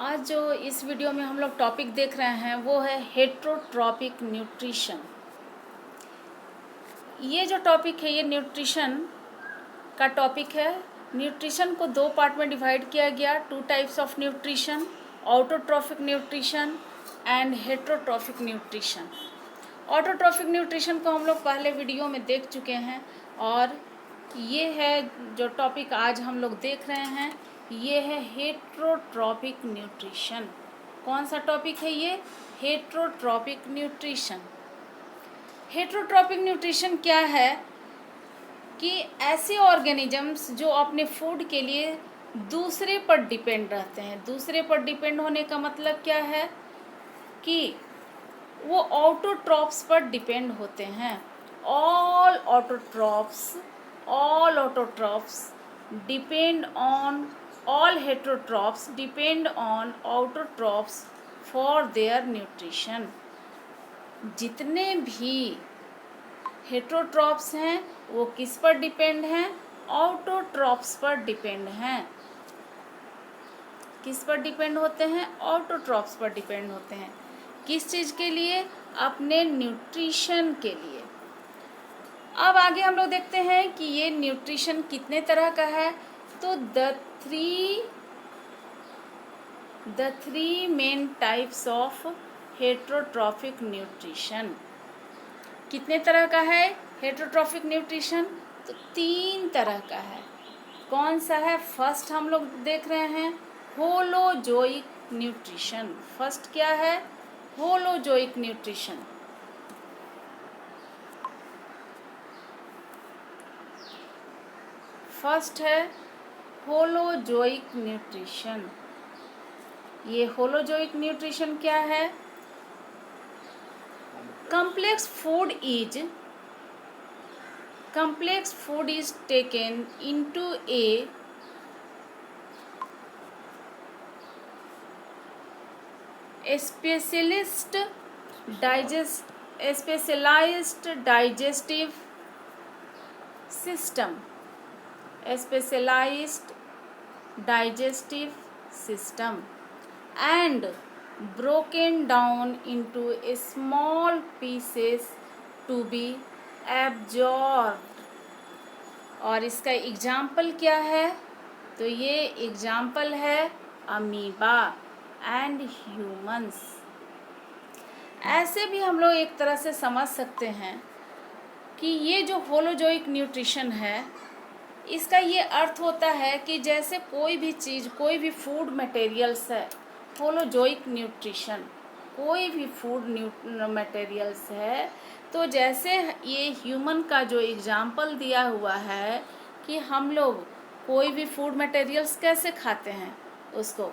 आज जो इस वीडियो में हम लोग टॉपिक देख रहे हैं वो है हेट्रोट्रॉपिक न्यूट्रिशन। ये जो टॉपिक है ये न्यूट्रिशन का टॉपिक है। न्यूट्रिशन को दो पार्ट में डिवाइड किया गया, two types of nutrition, autotrophic nutrition and heterotrophic nutrition. Autotrophic nutrition को हम लोग पहले वीडियो में देख चुके हैं और ये है जो टॉपिक आज हम लोग देख रहे हैं, ये है हेट्रोट्रॉपिक न्यूट्रिशन। कौन सा टॉपिक है ये? Heterotrophic nutrition. हेट्रोट्रॉपिक न्यूट्रिशन क्या है कि ऐसे ऑर्गेनिजम्स जो अपने फूड के लिए दूसरे पर डिपेंड रहते हैं। दूसरे पर डिपेंड होने का मतलब क्या है कि वो ऑटोट्रॉप्स पर डिपेंड होते हैं। All autotrophs depend on all heterotrophs depend on autotrophs for their nutrition। जितने भी हेट्रोट्रॉप्स हैं वो किस पर डिपेंड हैं? ऑटोट्रॉप्स पर डिपेंड हैं। किस पर डिपेंड होते हैं? ऑटोट्रॉप्स पर डिपेंड होते हैं। किस चीज़ के लिए? अपने न्यूट्रिशन के लिए। अब आगे हम लोग देखते हैं कि ये न्यूट्रिशन कितने तरह का है। तो the three main types of heterotrophic nutrition. कितने तरह का है हेट्रोट्रॉफिक न्यूट्रिशन? तो 3 तरह का है। कौन सा है? फर्स्ट हम लोग देख रहे हैं होलोजोइक न्यूट्रिशन। फर्स्ट क्या है? Holozoic nutrition. फर्स्ट है होलोजोइक न्यूट्रिशन। ये होलोजोइक न्यूट्रिशन क्या है? complex food is taken into a specialized digestive system। specialized digestive system and broken down into small pieces to be absorbed। और इसका example क्या है? तो ये एग्जाम्पल है अमीबा एंड ह्यूमंस। ऐसे भी हम लोग एक तरह से समझ सकते हैं कि ये जो होलोजोइक न्यूट्रिशन है इसका ये अर्थ होता है कि जैसे कोई भी चीज़, कोई भी फूड मटेरियल्स है, होलोजोइक न्यूट्रिशन, कोई भी फूड मटेरियल्स है, तो जैसे ये ह्यूमन का जो एग्जाम्पल दिया हुआ है कि हम लोग कोई भी फूड मटेरियल्स कैसे खाते हैं उसको,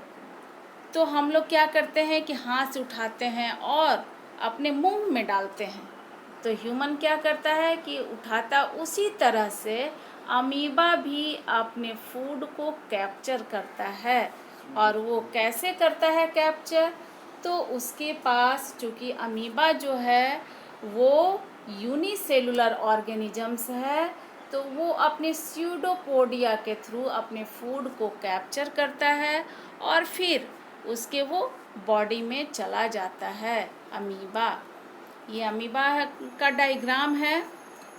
तो हम लोग क्या करते हैं कि हाथ से उठाते हैं और अपने मुंह में डालते हैं। तो ह्यूमन क्या करता है कि उठाता, उसी तरह से अमीबा भी अपने फूड को कैप्चर करता है। और वो कैसे करता है कैप्चर? तो उसके पास, चूँकि अमीबा जो है वो यूनिसेलुलर ऑर्गेनिजम्स है, तो वो अपने स्यूडोपोडिया के थ्रू अपने फूड को कैप्चर करता है और फिर उसके वो बॉडी में चला जाता है अमीबा। ये अमीबा का डायग्राम है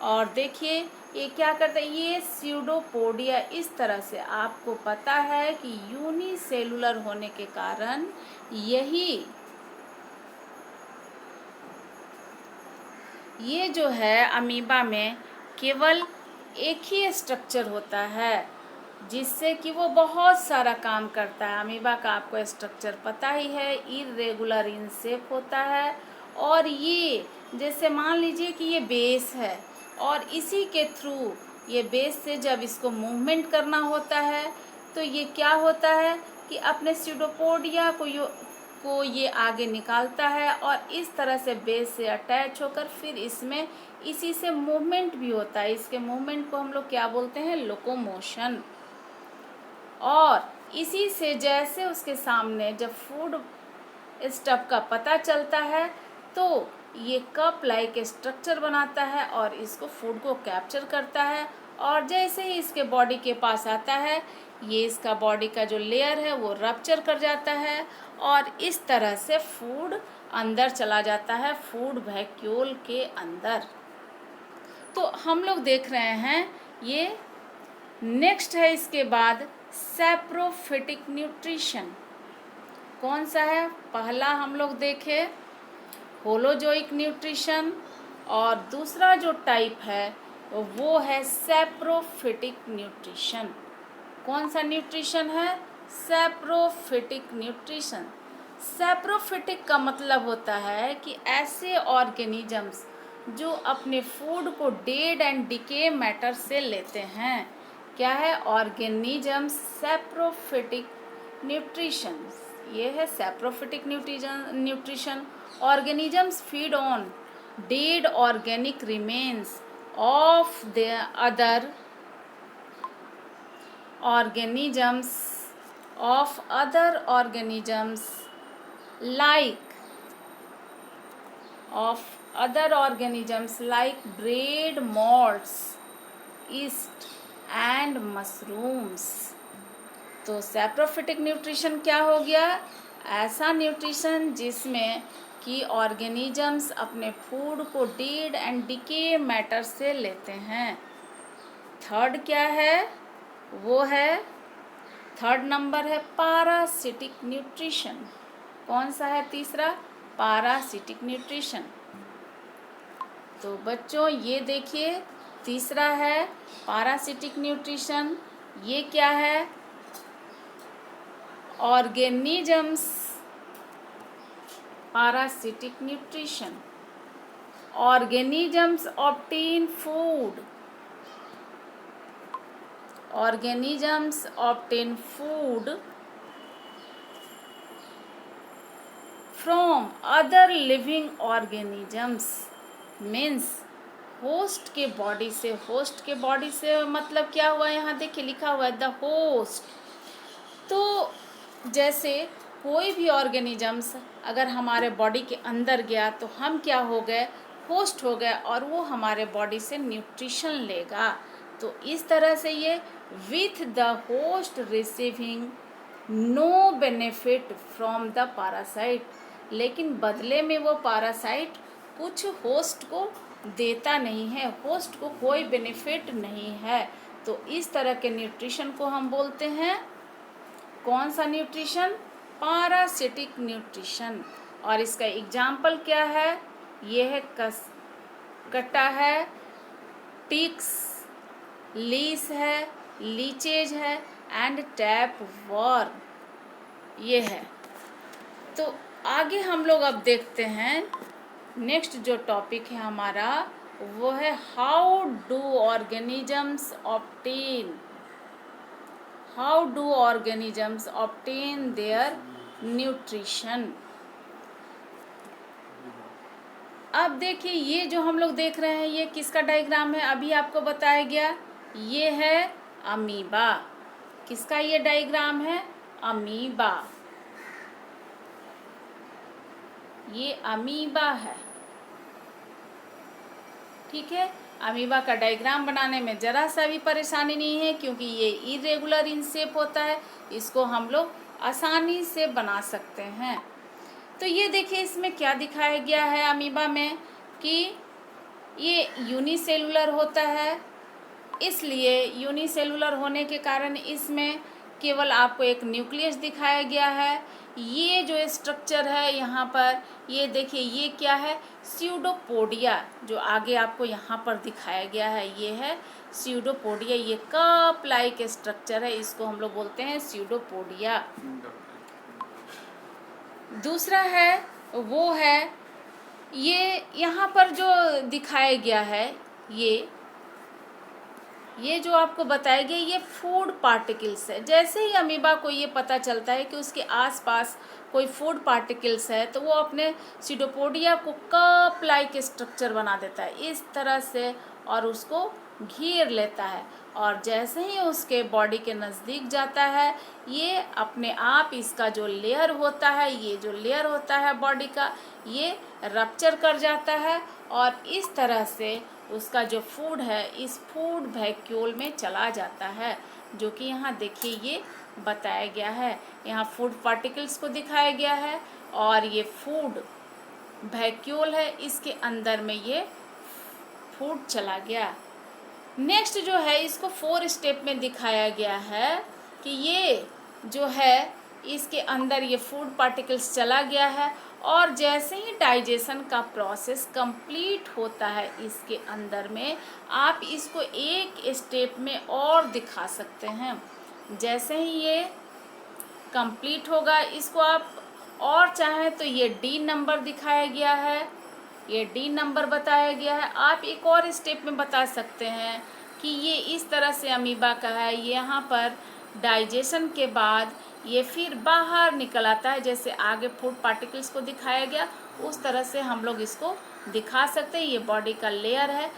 और देखिए ये क्या करता है, ये स्यूडोपोडिया इस तरह से, आपको पता है कि यूनिसेलुलर होने के कारण ये जो है अमीबा में केवल एक ही स्ट्रक्चर होता है जिससे कि वो बहुत सारा काम करता है। अमीबा का आपको स्ट्रक्चर पता ही है, इरेगुलर इन शेप होता है। और ये जैसे मान लीजिए कि ये बेस है और इसी के थ्रू, ये बेस से जब इसको मूवमेंट करना होता है तो ये क्या होता है कि अपने स्यूडोपोडिया को ये आगे निकालता है और इस तरह से बेस से अटैच होकर फिर इसमें इसी से मूवमेंट भी होता है। इसके मूवमेंट को हम लोग क्या बोलते हैं? लोकोमोशन। और इसी से जैसे उसके सामने जब फूड स्टफ का पता चलता है तो ये कप लाइक स्ट्रक्चर बनाता है और इसको फूड को कैप्चर करता है और जैसे ही इसके बॉडी के पास आता है, ये इसका बॉडी का जो लेयर है वो रप्चर कर जाता है और इस तरह से फूड अंदर चला जाता है, फूड वैक्यूल के अंदर। तो हम लोग देख रहे हैं ये नेक्स्ट है इसके बाद सैप्रोफिटिक न्यूट्रिशन। कौन सा है? पहला हम लोग देखे होलोजोइक न्यूट्रिशन और दूसरा जो टाइप है वो है सैप्रोफिटिक न्यूट्रिशन। कौन सा न्यूट्रिशन है? Saprophytic nutrition. सैप्रोफिटिक का मतलब होता है कि ऐसे ऑर्गेनिजम्स जो अपने फूड को डेड एंड डिके मैटर से लेते हैं। क्या है? Organisms saprophytic nutrition. ये है saprophytic nutrition. Organisms feed on dead organic remains of the other organisms like bread, malts, yeast and mushrooms। तो सैप्रोफिटिक न्यूट्रिशन क्या हो गया? ऐसा न्यूट्रिशन जिसमें कि ऑर्गेनिजम्स अपने फूड को डेड एंड डिके मैटर से लेते हैं। थर्ड क्या है? वो है थर्ड नंबर है पारासिटिक न्यूट्रिशन। कौन सा है तीसरा? Parasitic nutrition. तो बच्चों ये देखिए तीसरा है पारासिटिक न्यूट्रिशन। ये क्या है? Organisms parasitic nutrition. Organisms obtain food from other living organisms। Means host के बॉडी से। होस्ट के बॉडी से मतलब क्या हुआ? यहाँ देखिए लिखा हुआ है द होस्ट। तो जैसे कोई भी ऑर्गेनिजम्स अगर हमारे बॉडी के अंदर गया तो हम क्या हो गए? होस्ट हो गए और वो हमारे बॉडी से न्यूट्रिशन लेगा। तो इस तरह से ये with the host receiving no benefit from the parasite. लेकिन बदले में वो पैरासाइट कुछ होस्ट को देता नहीं है, होस्ट को कोई बेनिफिट नहीं है। तो इस तरह के न्यूट्रिशन को हम बोलते हैं कौन सा न्यूट्रिशन? Parasitic nutrition. और इसका एग्जाम्पल क्या है? ये है कटा है, टिक्स, लीस है, लीचेज है एंड टैप वर्म। ये है। तो आगे हम लोग अब देखते हैं नेक्स्ट जो टॉपिक है हमारा वो है how do organisms obtain their nutrition. अब देखिए ये जो हम लोग देख रहे हैं ये किसका डायग्राम है? अभी आपको बताया गया ये है अमीबा। किसका ये डायग्राम है? अमीबा। ये अमीबा है, ठीक है। अमीबा का डायग्राम बनाने में ज़रा सा भी परेशानी नहीं है क्योंकि ये इरेगुलर इन शेप होता है, इसको हम लोग आसानी से बना सकते हैं। तो ये देखिए इसमें क्या दिखाया गया है अमीबा में कि ये यूनिसेलुलर होता है, इसलिए यूनिसेलुलर होने के कारण इसमें केवल आपको एक न्यूक्लियस दिखाया गया है। ये जो स्ट्रक्चर है यहाँ पर ये देखिए ये क्या है? स्यूडोपोडिया। जो आगे आपको यहाँ पर दिखाया गया है ये है स्यूडोपोडिया। ये कप लाइक स्ट्रक्चर है, इसको हम लोग बोलते हैं स्यूडोपोडिया। दूसरा है वो है ये यहाँ पर जो दिखाया गया है ये जो आपको बताया गया ये फूड पार्टिकल्स है। जैसे ही अमीबा को ये पता चलता है कि उसके आसपास कोई फूड पार्टिकल्स है तो वो अपने स्यूडोपोडिया को कप लाइक स्ट्रक्चर बना देता है इस तरह से और उसको घेर लेता है। और जैसे ही उसके बॉडी के नज़दीक जाता है ये अपने आप इसका जो लेयर होता है, ये जो लेयर होता है बॉडी का, ये रप्चर कर जाता है और इस तरह से उसका जो फूड है इस फूड वैक्यूल में चला जाता है, जो कि यहाँ देखिए ये बताया गया है। यहाँ फूड पार्टिकल्स को दिखाया गया है और ये फूड वैक्यूल है, इसके अंदर में ये फूड चला गया। नेक्स्ट जो है इसको 4 स्टेप में दिखाया गया है कि ये जो है इसके अंदर ये फूड पार्टिकल्स चला गया है और जैसे ही डाइजेशन का प्रोसेस कंप्लीट होता है इसके अंदर में, आप इसको एक स्टेप में और दिखा सकते हैं। जैसे ही ये कंप्लीट होगा इसको आप और चाहें तो ये डी नंबर दिखाया गया है, ये डी नंबर बताया गया है। आप एक और स्टेप में बता सकते हैं कि ये इस तरह से अमीबा का है, यहाँ पर डाइजेशन के बाद ये फिर बाहर निकल आता है, जैसे आगे फूड पार्टिकल्स को दिखाया गया उस तरह से हम लोग इसको दिखा सकते हैं। ये बॉडी का लेयर है,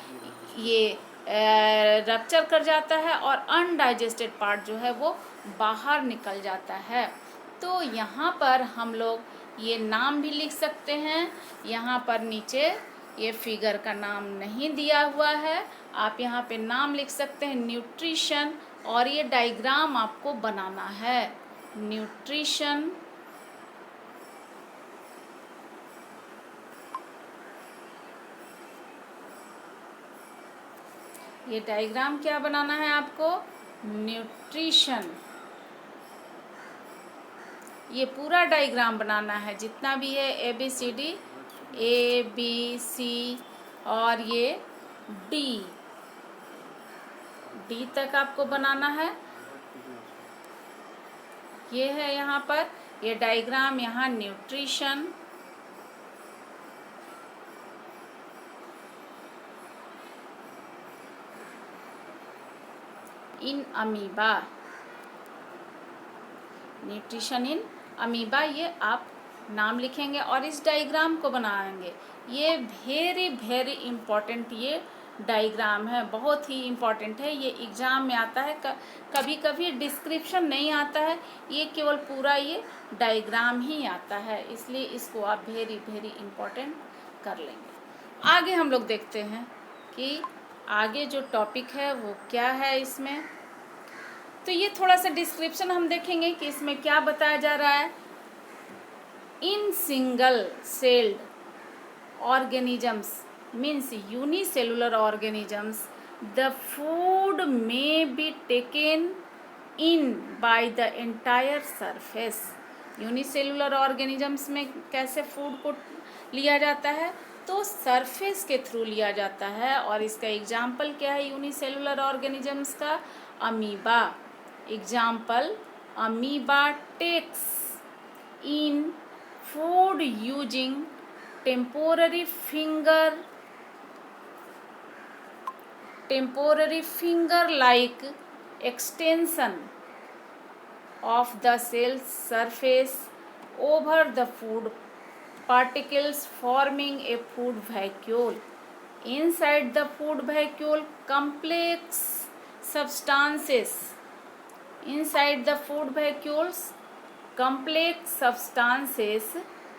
ये रप्चर कर जाता है और अनडाइजेस्टेड पार्ट जो है वो बाहर निकल जाता है। तो यहाँ पर हम लोग ये नाम भी लिख सकते हैं। यहाँ पर नीचे ये फिगर का नाम नहीं दिया हुआ है, आप यहाँ पे नाम लिख सकते हैं न्यूट्रिशन, और ये डायग्राम आपको बनाना है न्यूट्रिशन। ये डायग्राम क्या बनाना है आपको? न्यूट्रिशन। ये पूरा डायग्राम बनाना है जितना भी है ABCD, ABC और ये डी तक आपको बनाना है। ये है यहाँ पर ये डायग्राम, यहाँ nutrition. In amoeba, nutrition in amoeba, ये आप नाम लिखेंगे और इस डायग्राम को बनाएंगे। ये वेरी वेरी इम्पोर्टेंट ये डायग्राम है, बहुत ही इम्पोर्टेंट है। ये एग्ज़ाम में आता है, कभी कभी डिस्क्रिप्शन नहीं आता है, ये केवल पूरा ये डायग्राम ही आता है, इसलिए इसको आप वेरी वेरी इम्पोर्टेंट कर लेंगे। आगे हम लोग देखते हैं कि आगे जो टॉपिक है वो क्या है इसमें। तो ये थोड़ा सा डिस्क्रिप्शन हम देखेंगे कि इसमें क्या बताया जा रहा है। In single celled organisms means unicellular organisms, the food may be taken in by the entire surface। Unicellular organisms में कैसे फूड को लिया जाता है? तो सरफेस के थ्रू लिया जाता है, और इसका एग्जाम्पल क्या है यूनिसेलुलर ऑर्गेनिजम्स का? Amoeba. Example, amoeba takes in food using temporary finger like extension of the cell surface over the food particles, forming a food vacuole. Inside the food vacuole, complex substances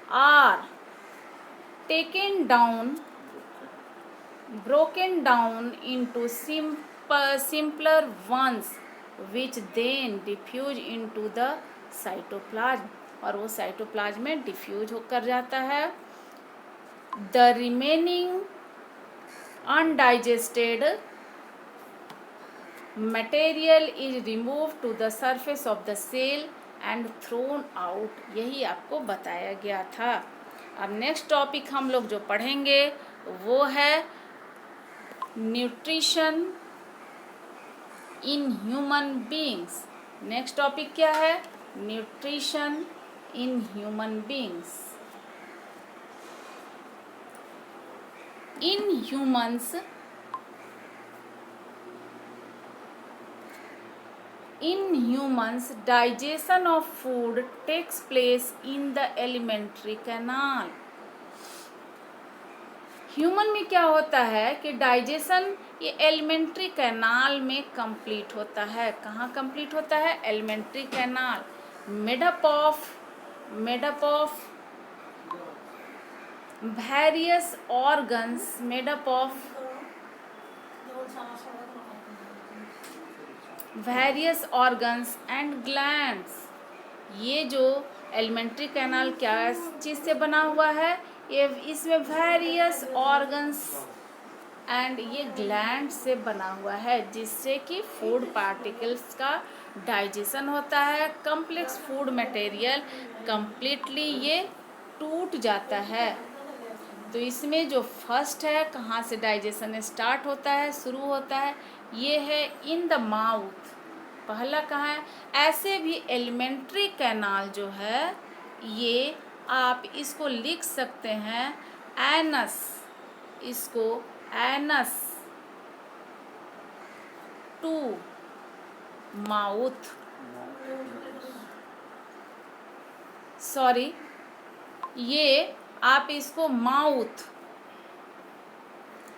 are broken down into simpler ones, which then diffuse into the cytoplasm, और वो cytoplasm में diffuse होकर जाता है। The remaining undigested material is removed to the surface of the cell and thrown out। यही आपको बताया गया था। अब नेक्स्ट टॉपिक हम लोग जो पढ़ेंगे वो है nutrition in human beings. Next topic क्या है? Nutrition in human beings. In humans, digestion of food takes place in the alimentary canal। Human में क्या होता है कि डाइजेशन ये एलिमेंट्री कैनाल में कंप्लीट होता है। कहाँ कंप्लीट होता है? Alimentary canal. Made up of various organs, made up of various organs and glands. ये जो एलिमेंट्री कैनाल क्या चीज़ से बना हुआ है, ये इसमें वेरियस ऑर्गन्स एंड ये ग्लैंड से बना हुआ है, जिससे कि फूड पार्टिकल्स का डाइजेशन होता है। कम्प्लेक्स फूड मटेरियल कंप्लीटली ये टूट जाता है। तो इसमें जो फर्स्ट है, कहाँ से डाइजेशन स्टार्ट होता है, शुरू होता है, ये है इन द माउथ। पहला कहाँ है? ऐसे भी एलिमेंट्री कैनाल जो है, ये आप इसको लिख सकते हैं एनस, इसको एनस टू माउथ, सॉरी, ये आप इसको माउथ,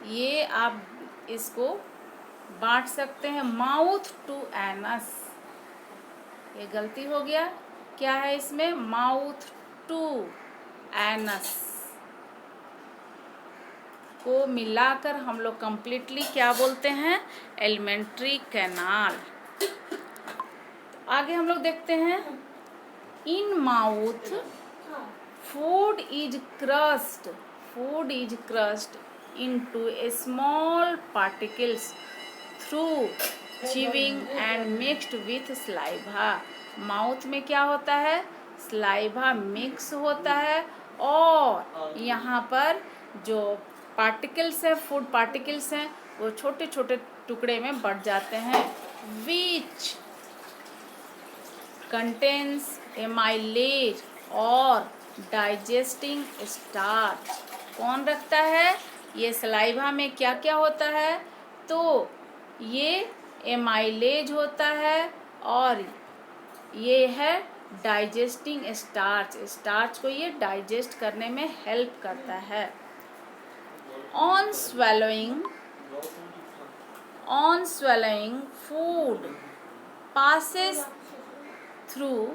ये आप इसको बांट सकते हैं माउथ टू एनस। ये गलती हो गया, क्या है इसमें? माउथ टू एनस को मिलाकर हम लोग कंप्लीटली क्या बोलते हैं? Alimentary canal. आगे हम लोग देखते हैं, in mouth food is crossed, food is crossed into a small particles through chewing and mixed with saliva। Mouth में क्या होता है? saliva मिक्स होता है और यहाँ पर जो पार्टिकल्स है, फूड पार्टिकल्स हैं, वो छोटे छोटे टुकड़े में बढ़ जाते हैं। विच कंटेन्स एमाइलेज और डाइजेस्टिंग स्टार्च। कौन रखता है? ये सलाइवा में क्या क्या होता है? तो ये एमाइलेज होता है और ये है डाइजेस्टिंग स्टार्च। स्टार्च को ये डाइजेस्ट करने में हेल्प करता है। On swallowing food passes through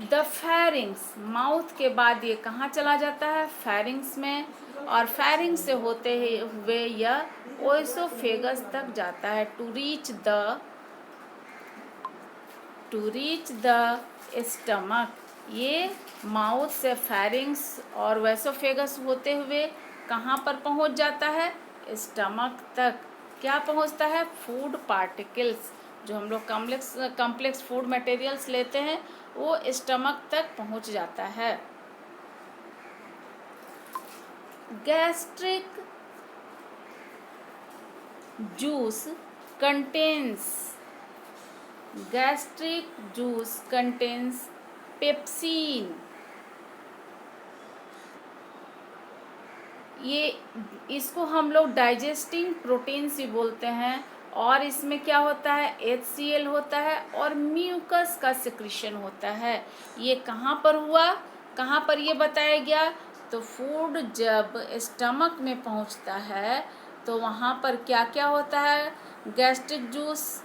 the pharynx. Mouth के बाद ये कहाँ चला जाता है? फेरिंग्स में, और फेरिंग्स से होते हुए यह ओएसोफेगस तक जाता है टू रीच द स्टमक। ये माउथ से फेरिंग्स और वेसोफेगस होते हुए कहाँ पर पहुँच जाता है? स्टमक तक। क्या पहुँचता है? फूड पार्टिकल्स, जो हम लोग कम्प्लेक्स फूड मटेरियल्स लेते हैं, वो स्टमक तक पहुंच जाता है। Gastric juice contains pepsin. ये इसको हम लोग डाइजेस्टिंग प्रोटीन्स ही बोलते हैं। और इसमें क्या होता है? HCl होता है और म्यूकस का सिक्रीशन होता है। ये कहाँ पर हुआ, कहाँ पर ये बताया गया? तो फूड जब स्टमक में पहुँचता है तो वहाँ पर क्या क्या होता है? गैस्ट्रिक जूस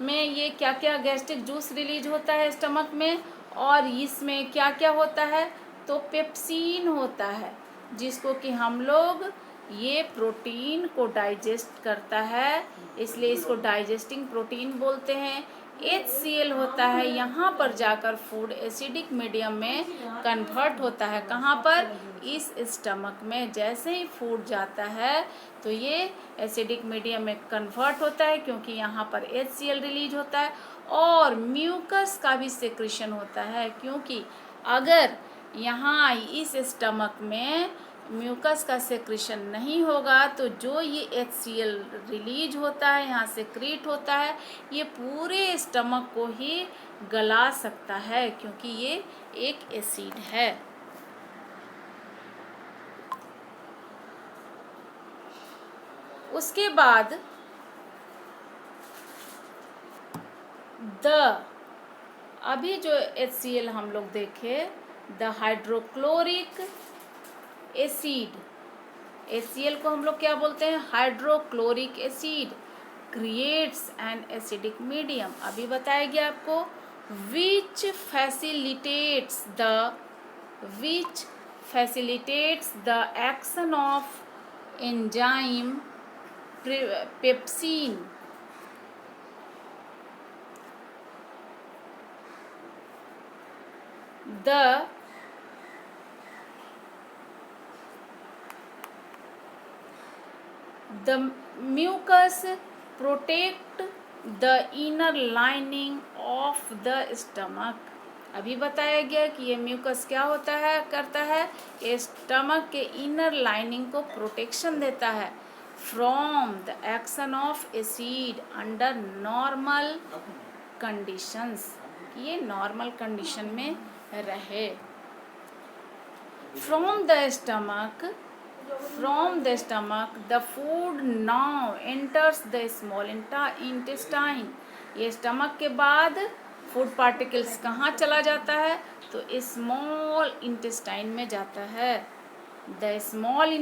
में ये क्या क्या गैस्ट्रिक जूस रिलीज होता है स्टमक में, और इसमें क्या क्या होता है? तो पेप्सिन होता है, जिसको कि हम लोग ये प्रोटीन को डाइजेस्ट करता है, इसलिए इसको डाइजेस्टिंग प्रोटीन बोलते हैं। HCl होता है, यहाँ पर जाकर फूड एसिडिक मीडियम में कन्वर्ट होता है। कहाँ पर? इस स्टमक में। जैसे ही फूड जाता है तो ये एसिडिक मीडियम में कन्वर्ट होता है, क्योंकि यहाँ पर HCl रिलीज होता है। और म्यूकस का भी सेक्रेशन होता है, क्योंकि अगर यहाँ इस स्टमक में म्यूकस का सेक्रेशन नहीं होगा तो जो ये HCl रिलीज होता है, यहाँ सेक्रेट होता है, ये पूरे स्टमक को ही गला सकता है, क्योंकि ये एक एसिड है। उसके बाद अभी जो HCl हम लोग देखे, द हाइड्रोक्लोरिक एसिड, HCl को हम लोग क्या बोलते हैं? Hydrochloric acid creates an acidic medium. अभी बताया गया आपको। Which facilitates the action of enzyme pepsin, the mucus protect the inner lining of the stomach। अभी बताया गया कि ये म्यूकस क्या होता है, करता है, ये स्टमक के इनर लाइनिंग को प्रोटेक्शन देता है from the action of acid under normal conditions, ये नॉर्मल कंडीशन में रहे। From the stomach the food now enters the small intestine। ये स्टमक के बाद फूड पार्टिकल्स कहाँ चला जाता है, तो स्मॉल इंटेस्टाइन में जाता है। The small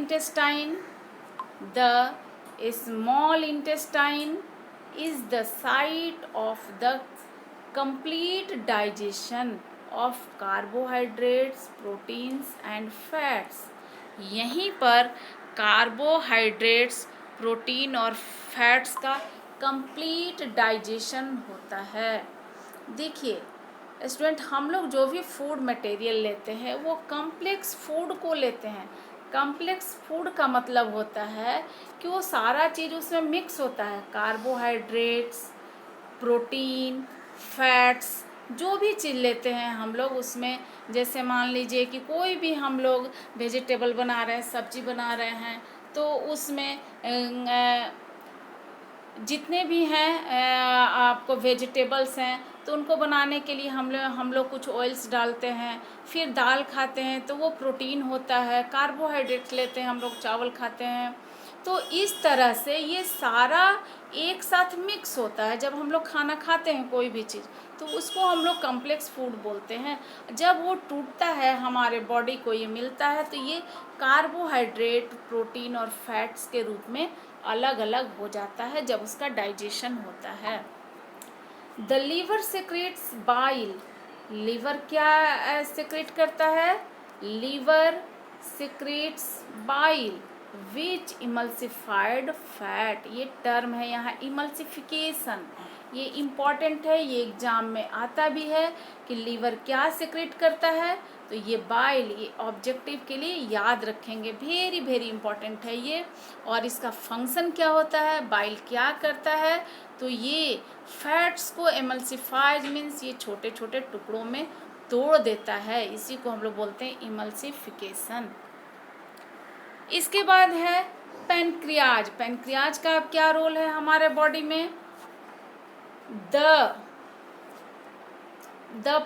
intestine is the site of the complete digestion of carbohydrates, proteins and fats. यहीं पर कार्बोहाइड्रेट्स, प्रोटीन और फैट्स का कंप्लीट डाइजेशन होता है। देखिए स्टूडेंट, हम लोग जो भी फूड मटेरियल लेते हैं वो कॉम्प्लेक्स फूड को लेते हैं। कॉम्प्लेक्स फूड का मतलब होता है कि वो सारा चीज़ उसमें मिक्स होता है, कार्बोहाइड्रेट्स, प्रोटीन, फैट्स, जो भी चीज़ लेते हैं हम लोग उसमें, जैसे मान लीजिए कि कोई भी हम लोग वेजिटेबल बना रहे हैं, सब्जी बना रहे हैं, तो उसमें जितने भी हैं आपको वेजिटेबल्स हैं, तो उनको बनाने के लिए हम लोग कुछ ऑयल्स डालते हैं। फिर दाल खाते हैं तो वो प्रोटीन होता है। कार्बोहाइड्रेट लेते हैं हम लोग, चावल खाते हैं। तो इस तरह से ये सारा एक साथ मिक्स होता है। जब हम लोग खाना खाते हैं कोई भी चीज़, तो उसको हम लोग कॉम्प्लेक्स फूड बोलते हैं। जब वो टूटता है हमारे बॉडी को ये मिलता है, तो ये कार्बोहाइड्रेट, प्रोटीन और फैट्स के रूप में अलग अलग हो जाता है जब उसका डाइजेशन होता है। The liver secretes bile. Liver क्या सेक्रेट करता है? Liver secretes bile which emulsified fat. ये टर्म है यहाँ इमल्सिफिकेशन, ये इम्पॉर्टेंट है, ये एग्जाम में आता भी है कि लीवर क्या सेक्रेट करता है, तो ये बाइल, ये ऑब्जेक्टिव के लिए याद रखेंगे, वेरी वेरी इंपॉर्टेंट है ये। और इसका फंक्शन क्या होता है, बाइल क्या करता है, तो ये फैट्स को एमल्सिफाइज मीन्स ये छोटे छोटे टुकड़ों में तोड़ देता है, इसी को हम लोग बोलते हैं इमल्सिफिकेशन। इसके बाद है पैनक्रियाज। पैनक्रियाज का क्या रोल है हमारे बॉडी में? The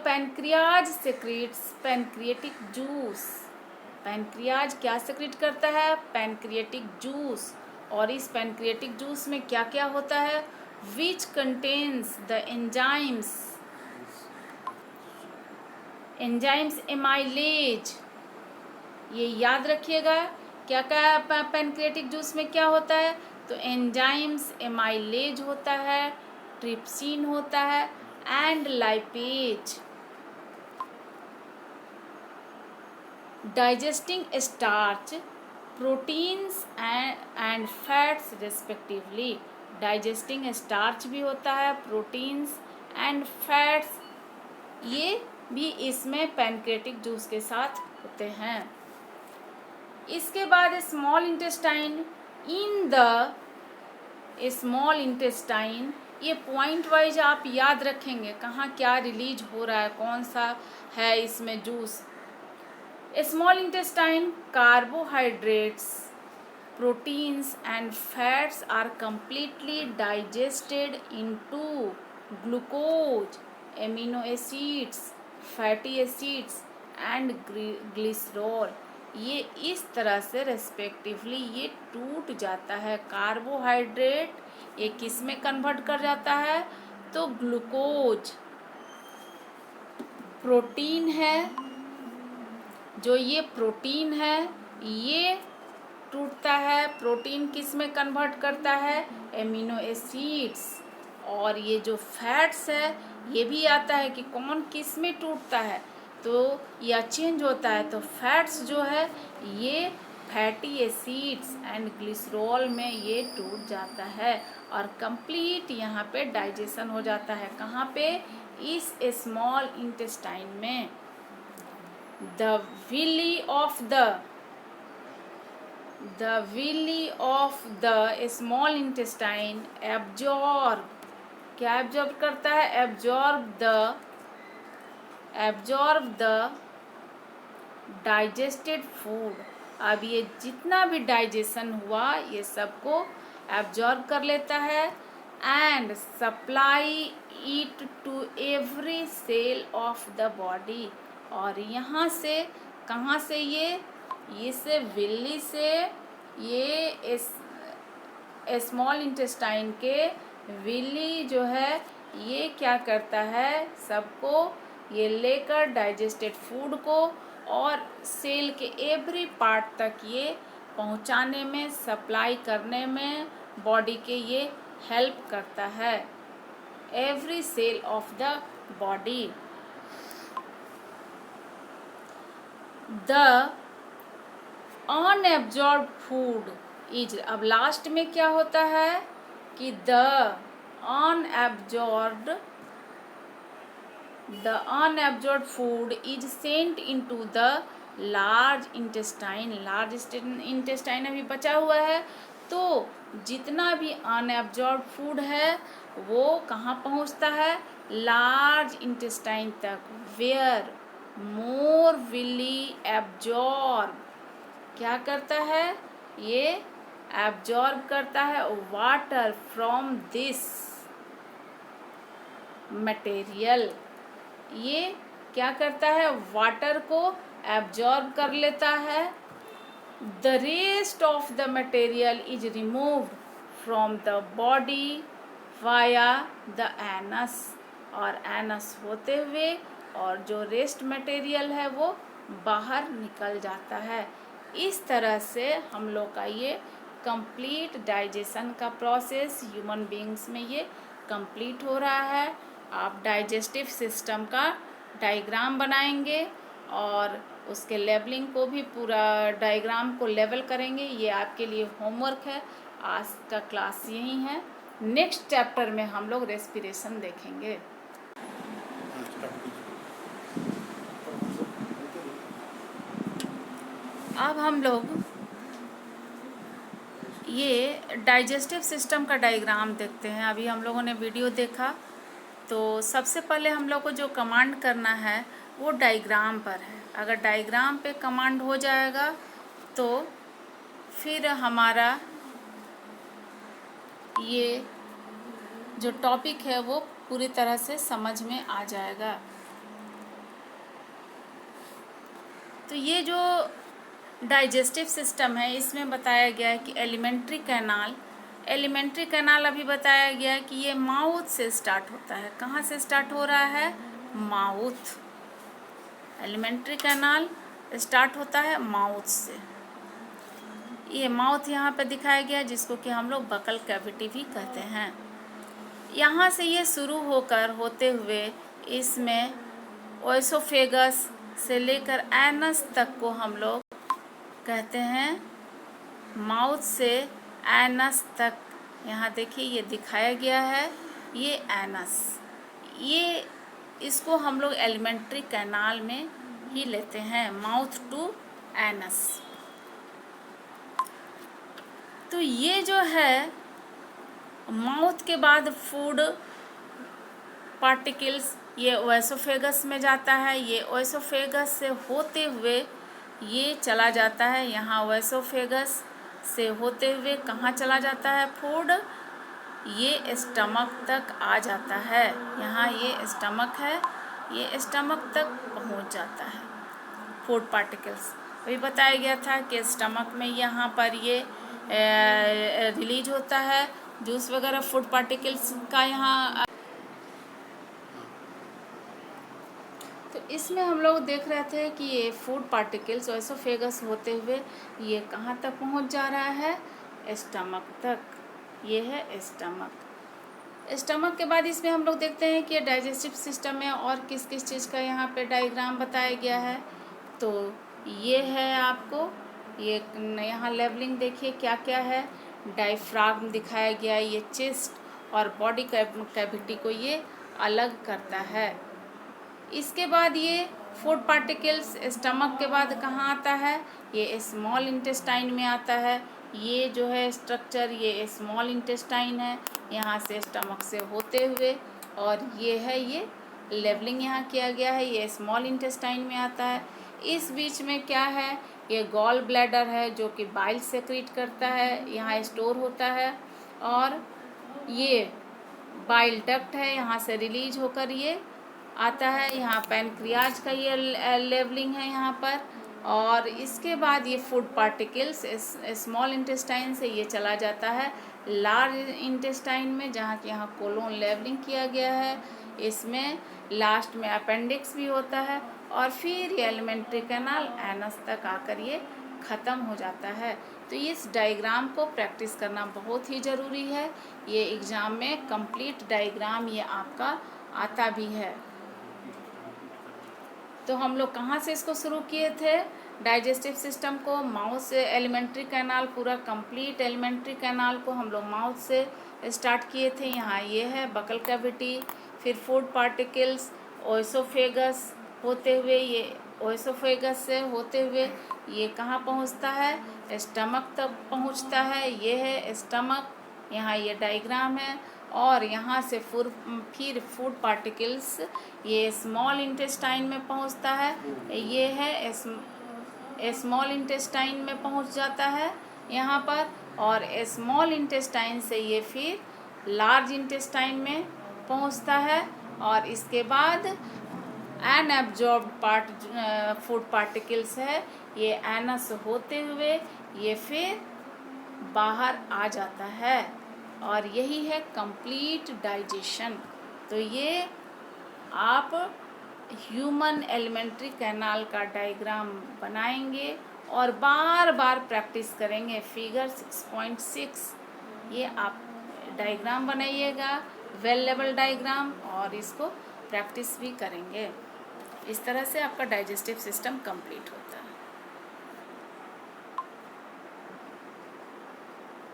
pancreas secrets pancreatic juice. Pancreas क्या सेक्रेट करता है? Pancreatic juice. और इस पैनक्रिएटिक जूस में क्या क्या होता है? Which contains the enzymes amylase. ये याद रखिएगा, क्या क्या पैनक्रिएटिक जूस में क्या होता है, तो एंजाइम्स एमाइलेज होता है, ट्रिप्सिन होता है and lipase. Digesting starch, proteins and fats respectively. Digesting starch भी होता है, प्रोटीन्स एंड फैट्स, ये भी इसमें पैनक्रिएटिक जूस के साथ होते हैं। इसके बाद small intestine. In the small intestine, ये पॉइंट वाइज आप याद रखेंगे कहाँ क्या रिलीज हो रहा है, कौन सा है इसमें juice. Small intestine, carbohydrates, proteins and fats are completely digested into glucose, amino acids, fatty acids and glycerol। ये इस तरह से रेस्पेक्टिवली ये टूट जाता है। कार्बोहाइड्रेट ये किस में कन्वर्ट कर जाता है, तो ग्लूकोज। प्रोटीन है, जो ये प्रोटीन है ये टूटता है, प्रोटीन किस में कन्वर्ट करता है, एमिनो एसिड्स। और ये जो फैट्स है ये भी आता है कि कौन किस में टूटता है, तो या चेंज होता है, तो फैट्स जो है ये फैटी एसिड्स एंड ग्लिसरॉल में ये टूट जाता है और कंप्लीट यहाँ पे डाइजेशन हो जाता है। कहाँ पे? इस स्मॉल इंटेस्टाइन में। The villi of the small intestine absorb, क्या एब्जॉर्ब करता है? Absorb the digested food. अब ये जितना भी डाइजेशन हुआ ये सबको एब्जॉर्ब कर लेता है and supply it to every cell of the body. और यहाँ से, कहाँ से? ये से विल्ली से, ये स्मॉल इंटेस्टाइन के विल्ली जो है ये क्या करता है? सबको ये लेकर डाइजेस्टेड फूड को और सेल के एवरी पार्ट तक ये पहुंचाने में, सप्लाई करने में बॉडी के ये हेल्प करता है। Every cell of the body. The unabsorbed food is, अब लास्ट में क्या होता है कि the unabsorbed food is sent into the large intestine. Large intestine अभी बचा हुआ है, तो जितना भी अनएब्जॉर्ब फूड है वो कहाँ पहुँचता है? लार्ज इंटेस्टाइन तक। वेयर मोर विली एब्जॉर्ब, क्या करता है? ये एब्जॉर्ब करता है वाटर फ्रॉम दिस मटेरियल। ये क्या करता है? वाटर को एब्जॉर्ब कर लेता है। The rest of the material is removed from the body via the anus, और एनस होते हुए और जो रेस्ट मटेरियल है वो बाहर निकल जाता है। इस तरह से हम लोग का ये कंप्लीट डाइजेशन का प्रोसेस ह्यूमन बीइंग्स में ये कंप्लीट हो रहा है। आप डाइजेस्टिव सिस्टम का डायग्राम बनाएंगे और उसके लेबलिंग को भी, पूरा डायग्राम को लेवल करेंगे। ये आपके लिए होमवर्क है। आज का क्लास यही है। नेक्स्ट चैप्टर में हम लोग रेस्पिरेशन देखेंगे। अब हम लोग ये डाइजेस्टिव सिस्टम का डायग्राम देखते हैं। अभी हम लोगों ने वीडियो देखा, तो सबसे पहले हम लोग को जो कमांड करना है वो डायग्राम पर है। अगर डायग्राम पे कमांड हो जाएगा तो फिर हमारा ये जो टॉपिक है वो पूरी तरह से समझ में आ जाएगा। तो ये जो डाइजेस्टिव सिस्टम है इसमें बताया गया है कि एलिमेंट्री कैनाल अभी बताया गया है कि ये माउथ से स्टार्ट होता है। कहाँ से स्टार्ट हो रहा है? माउथ। एलिमेंट्री कैनाल स्टार्ट होता है माउथ से। ये माउथ यहाँ पे दिखाया गया जिसको कि हम लोग बकल कैविटी भी कहते हैं। यहाँ से ये शुरू होकर होते हुए इसमें ओएसोफेगस से लेकर एनस तक को हम लोग कहते हैं। माउथ से एनस तक, यहाँ देखिए ये दिखाया गया है, ये एनस, ये इसको हम लोग एलिमेंट्री कैनाल में ही लेते हैं, माउथ टू एनस। तो ये जो है माउथ के बाद फूड पार्टिकल्स ये ओएसोफेगस में जाता है। ये ओएसोफेगस से होते हुए ये चला जाता है, यहाँ ओएसोफेगस से होते हुए कहाँ चला जाता है? फूड ये स्टमक तक आ जाता है। यहाँ ये स्टमक है, ये स्टमक तक पहुँच जाता है फूड पार्टिकल्स। अभी बताया गया था कि स्टमक में यहाँ पर ये रिलीज होता है जूस वगैरह फूड पार्टिकल्स का। यहाँ तो इसमें हम लोग देख रहे थे कि ये फूड पार्टिकल्स ओएसोफेगस होते हुए ये कहाँ तक पहुँच जा रहा है? स्टमक तक। ये है स्टमक के बाद इसमें हम लोग देखते हैं कि डाइजेस्टिव सिस्टम में और किस किस चीज़ का यहाँ पे डायग्राम बताया गया है। तो ये है आपको ये यहाँ लेवलिंग देखिए क्या क्या है। डायफ्राग्म दिखाया गया है, ये चेस्ट और बॉडी कैविटी को ये अलग करता है। इसके बाद ये फूड पार्टिकल्स स्टमक के बाद कहाँ आता है, ये स्मॉल इंटेस्टाइन में आता है। ये जो है स्ट्रक्चर ये स्मॉल इंटेस्टाइन है, यहाँ से स्टमक से होते हुए, और ये है ये लेवलिंग यहाँ किया गया है, ये स्मॉल इंटेस्टाइन में आता है। इस बीच में क्या है, ये गॉल ब्लैडर है जो कि बाइल सेक्रेट करता है, यहाँ स्टोर होता है। और ये बाइल डक्ट है, यहाँ से रिलीज होकर ये आता है। यहाँ पैनक्रियाज का ये लेवलिंग है यहाँ पर। और इसके बाद ये फूड पार्टिकल्स स्मॉल इंटेस्टाइन से ये चला जाता है लार्ज इंटेस्टाइन में, जहाँ कि यहाँ कोलोन लेवलिंग किया गया है। इसमें लास्ट में अपेंडिक्स भी होता है, और फिर ये एलिमेंट्री कैनाल एनस तक आकर ये ख़त्म हो जाता है। तो इस डायग्राम को प्रैक्टिस करना बहुत ही ज़रूरी है। ये एग्ज़ाम में कंप्लीट डायग्राम ये आपका आता भी है। तो हम लोग कहाँ से इसको शुरू किए थे, डाइजेस्टिव सिस्टम को माउथ से, एलिमेंट्री कैनाल पूरा कंप्लीट एलिमेंट्री कैनाल को हम लोग माउथ से स्टार्ट किए थे। यहाँ ये है बकल कैविटी, फिर फूड पार्टिकल्स ओएसोफेगस होते हुए, ये ओएसोफेगस से होते हुए ये कहाँ पहुँचता है, स्टमक तक पहुँचता है। ये है स्टमक, यहाँ ये डायग्राम है। और यहाँ से फिर फूड पार्टिकल्स ये स्मॉल इंटेस्टाइन में पहुँचता है, ये है स्मॉल इंटेस्टाइन में पहुँच जाता है यहाँ पर। और स्मॉल इंटेस्टाइन से ये फिर लार्ज इंटेस्टाइन में पहुँचता है, और इसके बाद अनएब्जॉर्ब्ड फूड पार्टिकल्स है, ये एनस होते हुए ये फिर बाहर आ जाता है। और यही है कंप्लीट डाइजेशन। तो ये आप ह्यूमन एलिमेंट्री कैनाल का डायग्राम बनाएंगे और बार बार प्रैक्टिस करेंगे। फिगर 6.6 ये आप डायग्राम बनाइएगा, वेल लेवल डायग्राम, और इसको प्रैक्टिस भी करेंगे। इस तरह से आपका डाइजेस्टिव सिस्टम कंप्लीट होता है।